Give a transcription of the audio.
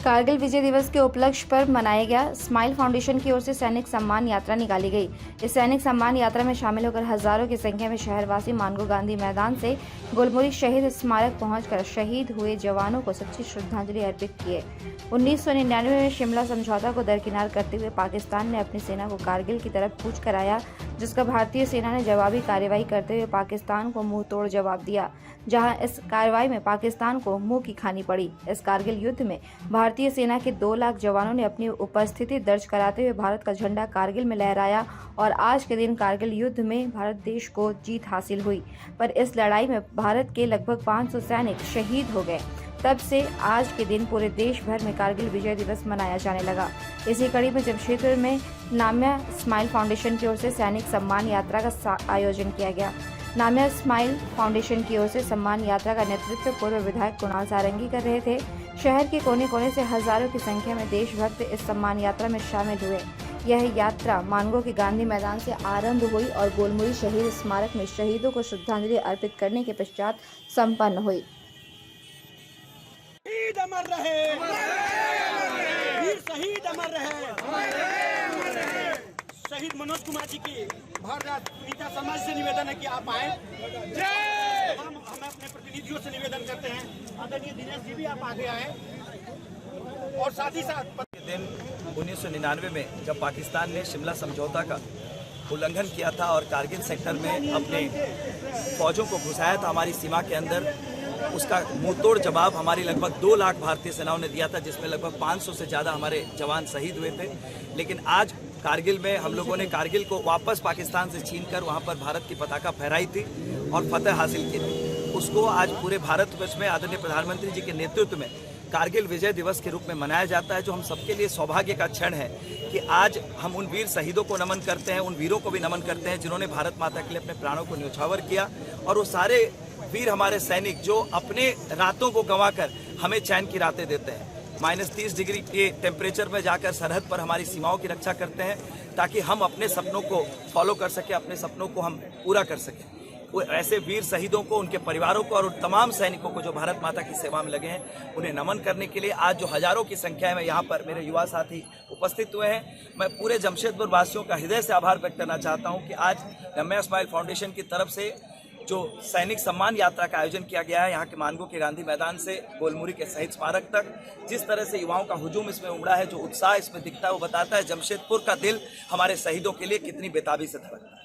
कारगिल विजय दिवस के उपलक्ष्य पर मनाया गया स्माइल फाउंडेशन की ओर से सैनिक सम्मान यात्रा निकाली गई। इस सैनिक सम्मान यात्रा में शामिल होकर हजारों की संख्या में शहरवासी मानगो गांधी मैदान से गोलमुरी शहीद स्मारक पहुंचकर शहीद हुए जवानों को सच्ची श्रद्धांजलि अर्पित किए। 1999 में शिमला समझौता को दरकिनार करते हुए पाकिस्तान ने अपनी सेना को कारगिल की तरफ कूच कराया, जिसका भारतीय सेना ने जवाबी कार्रवाई करते हुए पाकिस्तान को मुंह तोड़ जवाब दिया, जहां इस कार्रवाई में पाकिस्तान को मुंह की खानी पड़ी। इस कारगिल युद्ध में भारतीय सेना के 2 लाख जवानों ने अपनी उपस्थिति दर्ज कराते हुए भारत का झंडा कारगिल में लहराया और आज के दिन कारगिल युद्ध में भारत देश को जीत हासिल हुई। पर इस लड़ाई में भारत के लगभग 500 सैनिक शहीद हो गए। तब से आज के दिन पूरे देश भर में कारगिल विजय दिवस मनाया जाने लगा। इसी कड़ी में जमशेदपुर में नाम्या स्माइल फाउंडेशन की ओर से सैनिक सम्मान यात्रा का आयोजन किया गया। नाम्या स्माइल फाउंडेशन की ओर से सम्मान यात्रा का नेतृत्व पूर्व विधायक कुणाल सारंगी कर रहे थे। शहर के कोने कोने से हजारों की संख्या में देशभक्त इस सम्मान यात्रा में शामिल हुए। यह यात्रा मानगो के गांधी मैदान से आरंभ हुई और गोलमुरी शहीद स्मारक में शहीदों को श्रद्धांजलि अर्पित करने के पश्चात संपन्न हुई। शहीद अमर रहे, वीर शहीद अमर रहे। शहीद मनोज कुमार जी की भारत पीता समाज से निवेदन है कि आप आए। हम अपने प्रतिनिधियों से निवेदन करते हैं, आदरणीय दिनेश जी भी आप आगे आए। और साथ ही साथ दिन 1999 में जब पाकिस्तान ने शिमला समझौता का उल्लंघन किया था और कारगिल सेक्टर में अपने फौजों को घुसाया था हमारी सीमा के अंदर, उसका मुंहतोड़ जवाब हमारी लगभग 2 लाख भारतीय सेनाओं ने दिया था, जिसमें लगभग 500 से ज़्यादा हमारे जवान शहीद हुए थे। लेकिन आज कारगिल में हम लोगों ने कारगिल को वापस पाकिस्तान से छीनकर वहाँ पर भारत की पताका फहराई थी और फतह हासिल की थी। उसको आज पूरे भारतवर्ष में आदरणीय प्रधानमंत्री जी के नेतृत्व में कारगिल विजय दिवस के रूप में मनाया जाता है, जो हम सबके लिए सौभाग्य का क्षण है कि आज हम उन वीर शहीदों को नमन करते हैं, उन वीरों को भी नमन करते हैं जिन्होंने भारत माता के लिए अपने प्राणों को न्यौछावर किया। और वो सारे वीर हमारे सैनिक जो अपने रातों को गंवाकर हमें चैन की रातें देते हैं, -30 डिग्री के टेम्परेचर में जाकर सरहद पर हमारी सीमाओं की रक्षा करते हैं, ताकि हम अपने सपनों को फॉलो कर सकें, अपने सपनों को हम पूरा कर सकें। वो ऐसे वीर शहीदों को, उनके परिवारों को और उन तमाम सैनिकों को जो भारत माता की सेवा में लगे हैं, उन्हें नमन करने के लिए आज जो हजारों की संख्या में यहाँ पर मेरे युवा साथी उपस्थित हुए हैं, मैं पूरे जमशेदपुर वासियों का हृदय से आभार व्यक्त करना चाहता हूँ कि आज नाम्या स्माइल फाउंडेशन की तरफ से जो सैनिक सम्मान यात्रा का आयोजन किया गया है, यहाँ के मानगो के गांधी मैदान से गोलमुरी के शहीद स्मारक तक, जिस तरह से युवाओं का हुजूम इसमें उमड़ा है, जो उत्साह इसमें दिखता है, वो बताता है जमशेदपुर का दिल हमारे शहीदों के लिए कितनी बेताबी से धड़कता है।